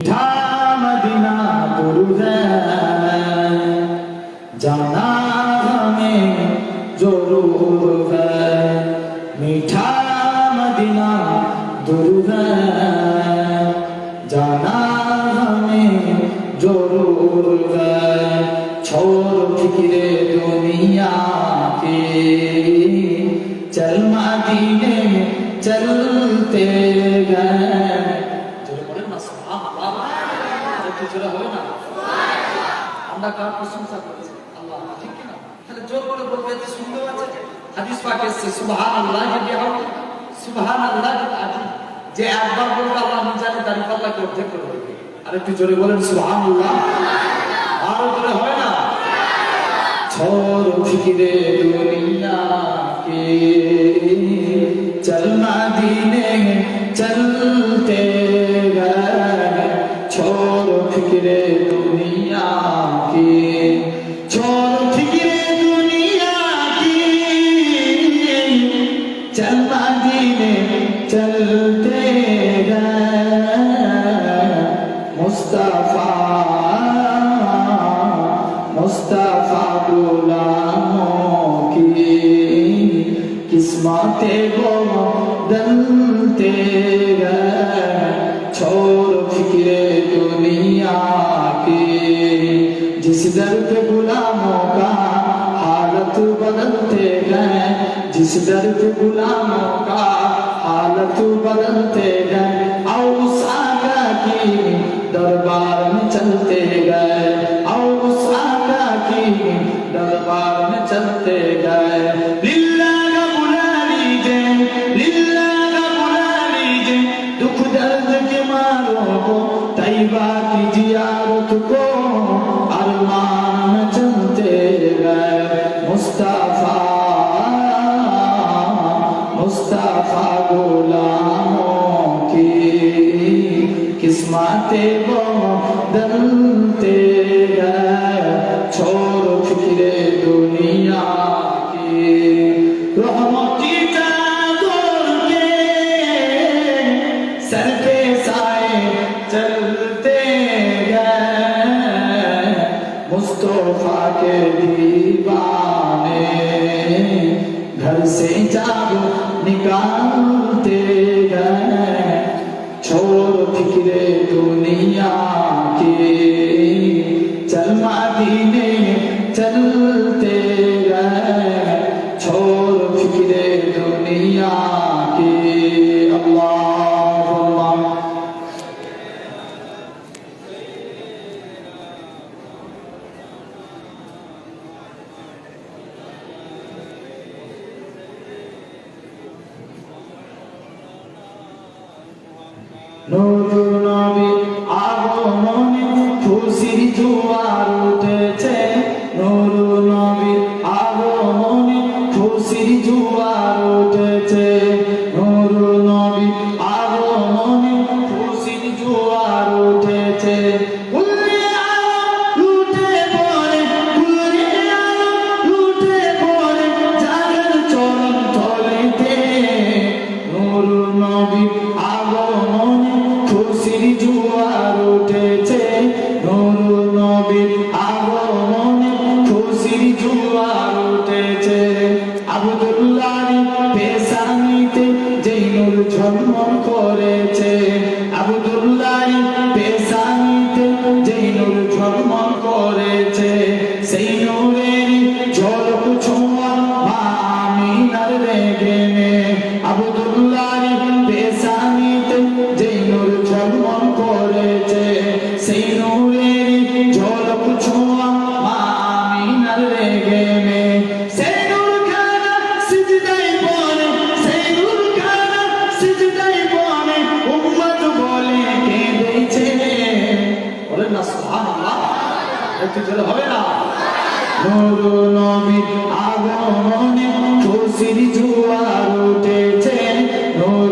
मीठा मदीना दुरूद है, जाना हमें जरूर है। मीठा मदीना दुरूद है, जाना हमें जरूर है। छोड़ फिक्रे दुनिया की, चल मदीने चलते गए। আমরা কার প্রশংসা করছি? আল্লাহ, ঠিক কি না? তাহলে জোর করে বলবে যে সুন্দর আছে। হাদিস পাকে আছে সুবহানাল্লাহি বিহামদি, সুবহানাল্লাহি আযীম। যে একবার বলবে আল্লাহ মিজানে তারিফ আল্লাহকে অর্ধেক করে দেবে। আর একটু জোরে বলেন সুবহানাল্লাহ। আরো জোরে হবে না? छोड़ फिक्रे दुनिया के, चल मदीने चलते गए। छोड़ फिक्रे दुनिया की, छोड़ फिक्रे दुनिया की, चल मदीने चलते गए। मुस्तफा मुस्तफा गुलामों की किस्मतें वो बदलते गए। छोड़ फिक्रे दुनिया की, जिस दर पे गुलामों का हालत बदलते गए। जिस दर पे गुलामों का हालत बदलते गए। औस आगा की दरबार में चलते गए। औस आगा की दरबार में चलते गए। लिल्लाह का बुला लीजिए, लिल्लाह का बुला लीजिए। दुख दर्द के मारों को, तैबा की जियारत को अरमान में चलते गए। मुस्तफा मुस्तफा गुलामों की किस्मतें वो बदलते गए। छोड़ फिक्रे दुनिया की, रहमती चादर के सर पे साए चलते गए। मुस्तफा के दीवाने घर से जादू निकालते गए। छोड़ फिक्रे दुनिया की, चल मदीने चलते गए। छोड़ फिक्रे दुनिया की। अल्लाहुम्मा নূর নবী আগমনে খুশির জোয়ার উঠেছে। নূর নবী আগমনে খুশির জোয়ার উঠেছে। নূর নবী আগমনে খুশির জোয়ার উঠেছে। উল্লে আলো লুটে পড়ে, উল্লে আলো লুটে পড়ে জাগার চরণ তলেতে। নূর নবী আগমনে খুশির জোয়ার উঠেছে। নূর নবীর আগমনে খুশির জোয়ার উঠেছে। আব্দুল্লাহর পেশানিতে যেই নূর ঝলমল করেছে। আব্দুল্লাহর পেশানিতে যেই নূর ঝলমল করেছে। সেই নূরের ঝলক ছোঁয়া মা আমিনার রেগেনে। আব্দুল্লাহর পেশানিতে যেই নূর ঝলমল করেছে। সেই নূরের ঝলক ছোঁয়া মা আমিনার রেগেনে। সেই নূর খানা সিজদায় পড়ে, সেই নূর খানা সিজদায় পড়ে উম্মত বলে কেঁদেছে। বলেন না সুবহানাল্লাহ। একটু জোরে হবে না? নূর নবীর আগমনে খুশির জোয়ার উঠেছে। নূর